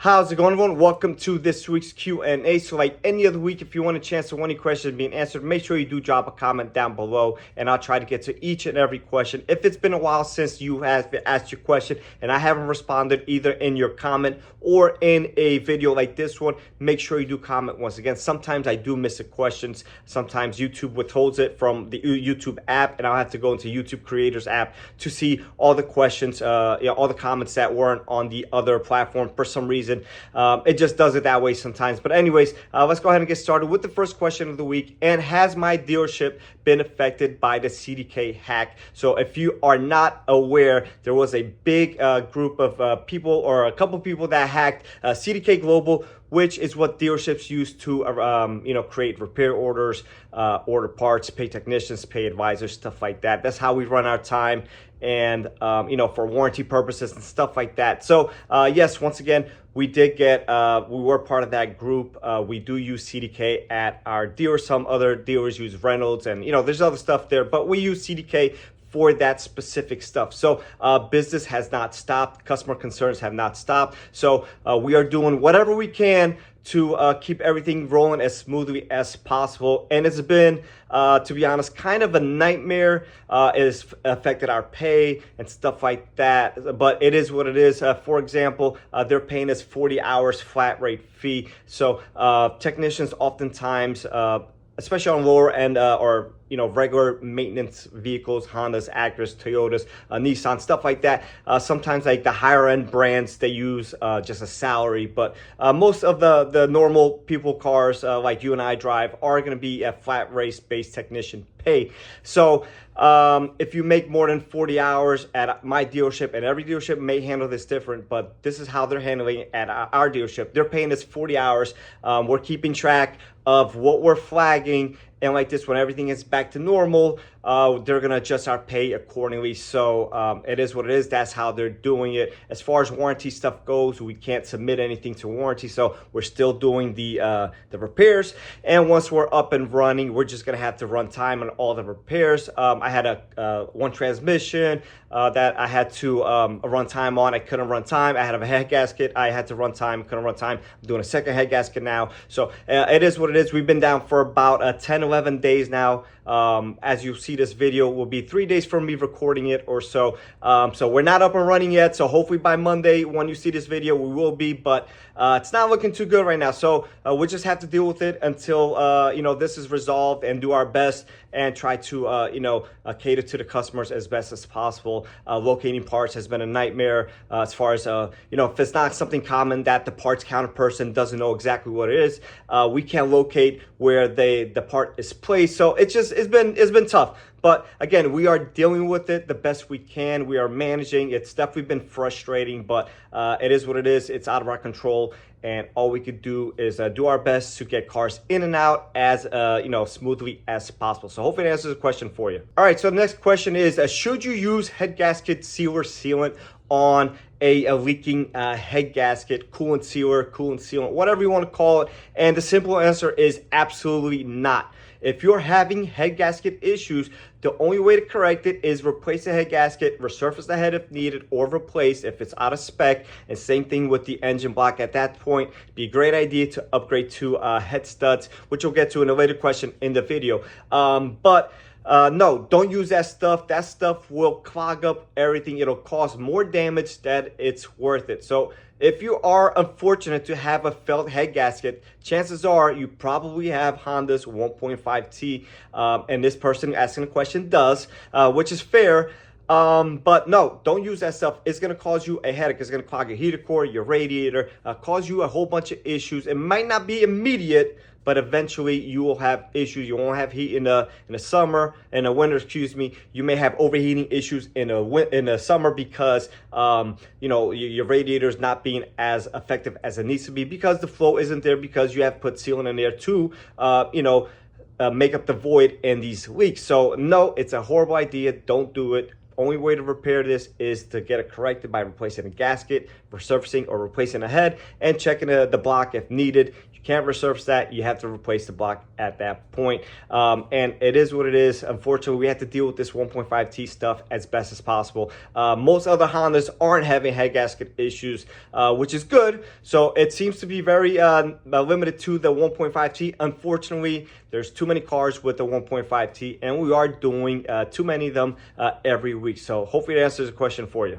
How's it going, everyone? Welcome to this week's Q&A. So like any other week, if you want a chance to any questions being answered, make sure you do drop a comment down below and I'll try to get to each and every question. If it's been a while since you have asked your question and I haven't responded either in your comment or in a video like this one, make sure you do comment once again. Sometimes I do miss the questions. Sometimes YouTube withholds it from the YouTube app and I'll have to go into YouTube Creators app to see all the questions, all the comments that weren't on the other platform for some reason. It just does it that way sometimes. But anyways, let's go ahead and get started with the first question of the week. And has my dealership been affected by the CDK hack? So if you are not aware, there was a big group of people, or a couple people, that hacked CDK Global, which is what dealerships use to create repair orders, order parts, pay technicians, pay advisors, stuff like that. That's how we run our time, and for warranty purposes and stuff like that. So yes, once again, we did get, we were part of that group. We do use CDK at our dealer. Some other dealers use Reynolds, and there's other stuff there, but we use CDK for that specific stuff. So business has not stopped. Customer concerns have not stopped. So we are doing whatever we can to keep everything rolling as smoothly as possible. And it's been, to be honest, kind of a nightmare. It has affected our pay and stuff like that, but it is what it is. For example, they're paying us 40 hours flat rate fee. So technicians oftentimes, especially on lower end or regular maintenance vehicles, Hondas, Acuras, Toyotas, Nissan, stuff like that. Sometimes like the higher end brands, they use just a salary, but most of the normal people cars like you and I drive are going to be a flat rate based technician pay. So if you make more than 40 hours at my dealership, and every dealership may handle this different, but this is how they're handling it at our dealership. They're paying us 40 hours. We're keeping track of what we're flagging, and like this, when everything is back to normal, they're gonna adjust our pay accordingly. So it is what it is. That's how they're doing it. As far as warranty stuff goes, we can't submit anything to warranty, so we're still doing the repairs. And once we're up and running, we're just gonna have to run time on all the repairs. I had a one transmission that I had to run time on. I couldn't run time. I had a head gasket. I had to run time. Couldn't run time. I'm doing a second head gasket now. So it is what it is. We've been down for about 10, 11 days now. As you see, this video will be 3 days from me recording it or so. So we're not up and running yet. So hopefully by Monday, when you see this video, we will be, but it's not looking too good right now. So we'll just have to deal with it until, this is resolved, and do our best and try to, cater to the customers as best as possible. Locating parts has been a nightmare as far as, if it's not something common that the parts counter person doesn't know exactly what it is, we can't locate where the part is placed. So it's been tough. But again, we are dealing with it the best we can. We are managing. It's definitely been frustrating, but it is what it is. It's out of our control, and all we could do is do our best to get cars in and out as smoothly as possible. So hopefully it answers the question for you. All right, so the next question is, should you use head gasket sealer sealant on a leaking head gasket, coolant sealant, whatever you want to call it? And the simple answer is absolutely not. If you're having head gasket issues, the only way to correct it is replace the head gasket, resurface the head if needed, or replace if it's out of spec. And same thing with the engine block. At that point, it'd be a great idea to upgrade to head studs, which we'll get to in a later question in the video. No, don't use that stuff. That stuff will clog up everything. It'll cause more damage than it's worth it. So if you are unfortunate to have a failed head gasket, chances are you probably have Honda's 1.5T, and this person asking the question does, which is fair. But no, don't use that stuff. It's going to cause you a headache. It's going to clog your heater core, your radiator, cause you a whole bunch of issues. It might not be immediate, but eventually you will have issues. You won't have heat in the summer, in the winter, excuse me. You may have overheating issues in the summer because your radiator is not being as effective as it needs to be, because the flow isn't there, because you have put sealant in there to make up the void in these leaks. So no, it's a horrible idea. Don't do it. only way to repair this is to get it corrected by replacing a gasket, resurfacing, or replacing a head, and checking the block if needed. Can't resurface that, you have to replace the block at that point. And it is what it is. Unfortunately, we have to deal with this 1.5T stuff as best as possible. Most other Hondas aren't having head gasket issues, which is good. So it seems to be very limited to the 1.5T. Unfortunately, there's too many cars with the 1.5T, and we are doing too many of them every week. So hopefully that answers the question for you.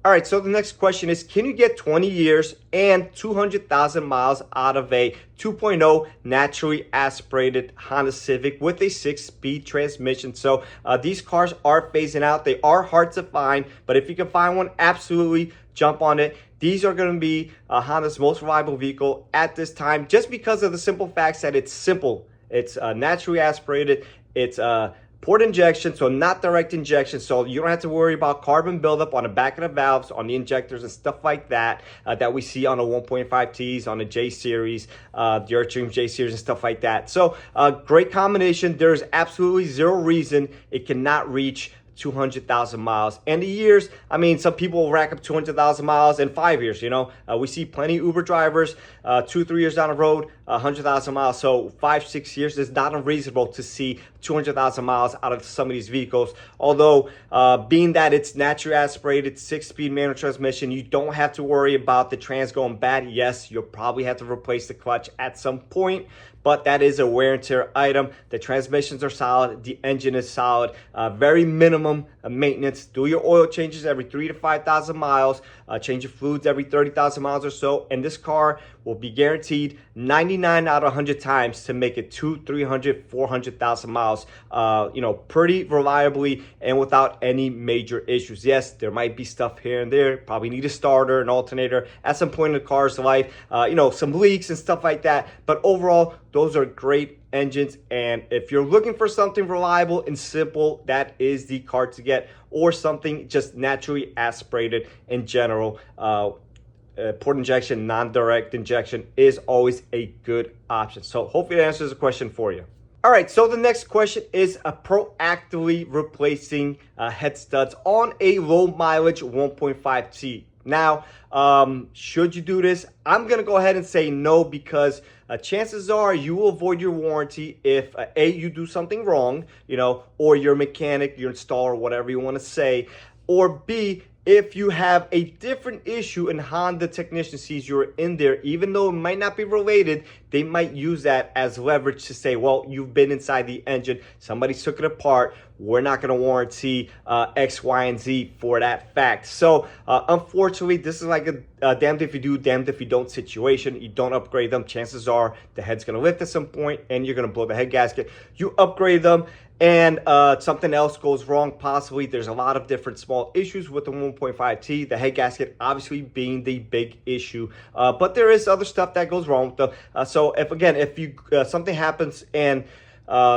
All right, so the next question is, can you get 20 years and 200,000 miles out of a 2.0 naturally aspirated Honda Civic with a 6-speed transmission? So these cars are phasing out. They are hard to find, but if you can find one, absolutely jump on it. These are going to be Honda's most reliable vehicle at this time, just because of the simple facts that it's simple. It's naturally aspirated. It's port injection, so not direct injection, so you don't have to worry about carbon buildup on the back of the valves, on the injectors and stuff like that that we see on the 1.5Ts, on the J series, the Airstream J series and stuff like that. So great combination. There's absolutely zero reason it cannot reach 200,000 miles. And the years, I mean, some people will rack up 200,000 miles in 5 years. You know, we see plenty of Uber drivers 2-3 years down the road, 100,000 miles. So 5-6 years is not unreasonable to see 200,000 miles out of some of these vehicles. Although being that it's naturally aspirated 6-speed manual transmission, you don't have to worry about the trans going bad. Yes, you'll probably have to replace the clutch at some point, but that is a wear and tear item. The transmissions are solid. The engine is solid. Very minimum maintenance. Do your oil changes every 3,000 to 5,000 miles. Change your fluids every 30,000 miles or so. And this car will be guaranteed 99 out of 100 times to make it 200, 300, 400,000 miles. You know, pretty reliably and without any major issues. Yes, there might be stuff here and there. Probably need a starter, an alternator at some point in the car's life. You know, some leaks and stuff like that. But overall, those are great engines, and if you're looking for something reliable and simple, that is the car to get, or something just naturally aspirated in general. Port injection, non-direct injection is always a good option. So hopefully that answers the question for you. All right, so the next question is proactively replacing head studs on a low mileage 1.5T. Now, should you do this? I'm going to go ahead and say no, because chances are you will avoid your warranty if A, you do something wrong, you know, or your mechanic, your installer, whatever you want to say, or B, if you have a different issue and Honda technician sees you're in there, even though it might not be related, they might use that as leverage to say, well, you've been inside the engine, somebody took it apart, we're not going to warranty X, Y, and Z for that fact. So unfortunately, this is like a damned if you do, damned if you don't situation. You don't upgrade them, chances are the head's going to lift at some point and you're going to blow the head gasket. You upgrade them and something else goes wrong, possibly. There's a lot of different small issues with the 1.5T, the head gasket obviously being the big issue, but there is other stuff that goes wrong with them. So if you something happens and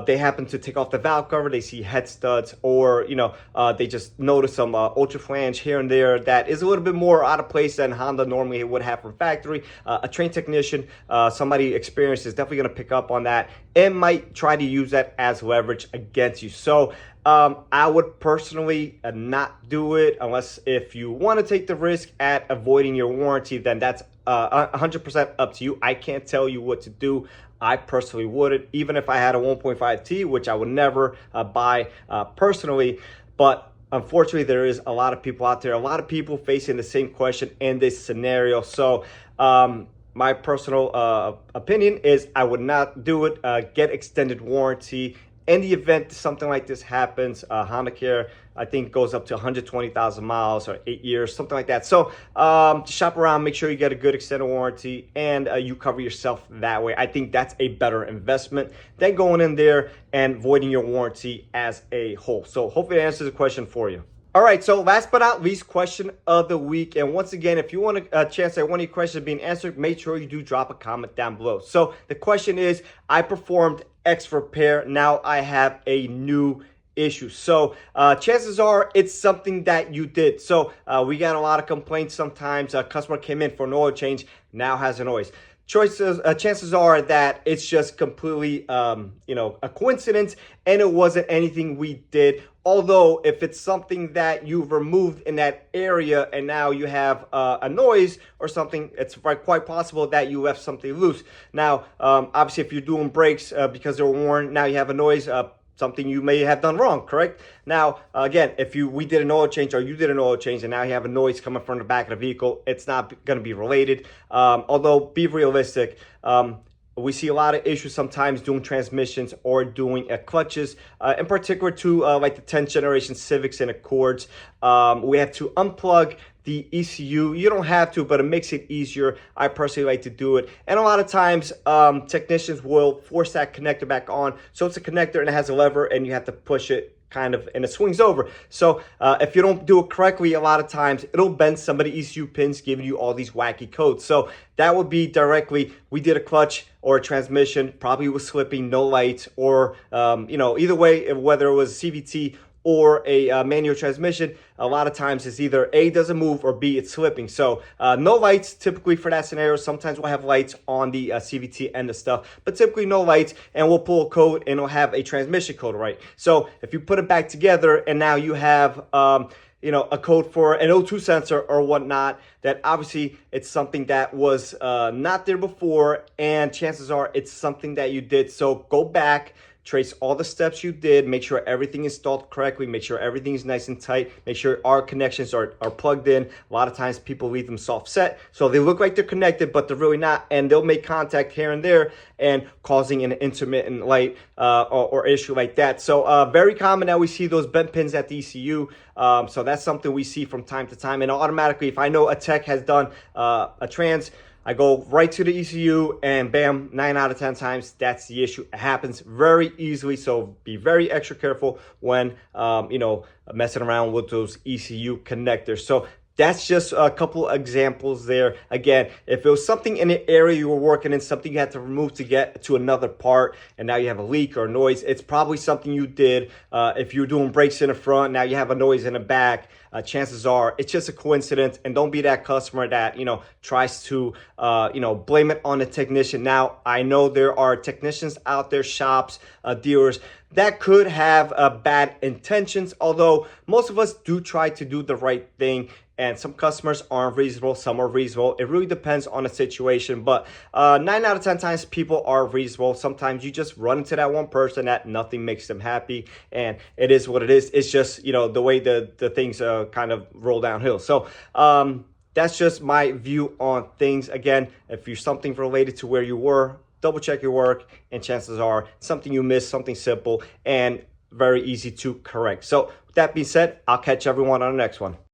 they happen to take off the valve cover, they see head studs, or you know, they just notice some ultra flange here and there that is a little bit more out of place than Honda normally would have from factory. A trained technician, somebody experienced, is definitely going to pick up on that and might try to use that as leverage against you. So I would personally not do it unless if you want to take the risk at avoiding your warranty, then that's 100% up to you. I can't tell you what to do. I personally wouldn't, even if I had a 1.5T, which I would never buy personally. But unfortunately, there is a lot of people out there, a lot of people facing the same question in this scenario. So my personal opinion is I would not do it. Get extended warranty. In the event something like this happens, Honda Care, I think, goes up to 120,000 miles or 8 years, something like that. So shop around, make sure you get a good extended warranty, and you cover yourself that way. I think that's a better investment than going in there and voiding your warranty as a whole. So hopefully that answers the question for you. All right, so last but not least, question of the week. And once again, if you want a chance that one of your questions being answered, make sure you do drop a comment down below. So the question is, I performed X repair, now I have a new issue. So chances are it's something that you did. So we got a lot of complaints sometimes. A customer came in for an oil change, now has a noise. Chances are that it's just completely, you know, a coincidence, and it wasn't anything we did. Although if it's something that you've removed in that area and now you have a noise or something, it's quite possible that you left something loose. Now, obviously, if you're doing brakes because they're worn, now you have a noise, something you may have done wrong, correct? Now, again, if we did an oil change or you did an oil change and now you have a noise coming from the back of the vehicle, it's not going to be related. Although, be realistic. We see a lot of issues sometimes doing transmissions or doing clutches, in particular to like the 10th generation Civics and Accords. We have to unplug the ECU. You don't have to, but it makes it easier. I personally like to do it. And a lot of times, technicians will force that connector back on. So it's a connector and it has a lever and you have to push it kind of, and it swings over. So if you don't do it correctly, a lot of times it'll bend some of the ECU pins, giving you all these wacky codes. So that would be directly, we did a clutch or a transmission, probably was slipping, no lights, or either way, whether it was CVT or a manual transmission, a lot of times it's either A, doesn't move, or B, it's slipping. So no lights typically for that scenario. Sometimes we'll have lights on the CVT end of stuff, but typically no lights, and we'll pull a code and it'll have a transmission code, right? So if you put it back together and now you have a code for an O2 sensor or whatnot, that obviously it's something that was not there before, and chances are it's something that you did. So go back, trace all the steps you did, make sure everything is installed correctly, make sure everything is nice and tight, make sure our connections are plugged in. A lot of times people leave them soft set, so they look like they're connected, but they're really not, and they'll make contact here and there and causing an intermittent light or issue like that. So very common that we see those bent pins at the ECU. So that's something we see from time to time, and automatically, if I know a tech has done a trans, I go right to the ECU and bam, 9 out of 10 times, that's the issue. It happens very easily, so be very extra careful when, messing around with those ECU connectors. So that's just a couple examples there. Again, if it was something in the area you were working in, something you had to remove to get to another part, and now you have a leak or a noise, it's probably something you did. If you're doing brakes in the front, now you have a noise in the back, chances are it's just a coincidence. And don't be that customer that, tries to, blame it on the technician. Now, I know there are technicians out there, shops, dealers, that could have bad intentions, although most of us do try to do the right thing. And some customers aren't reasonable, some are reasonable. It really depends on the situation. But 9 out of 10 times people are reasonable. Sometimes you just run into that one person that nothing makes them happy. And it is what it is. It's just, the way the things kind of roll downhill. So that's just my view on things. Again, if you're something related to where you were, double check your work, and chances are something you missed, something simple and very easy to correct. So with that being said, I'll catch everyone on the next one.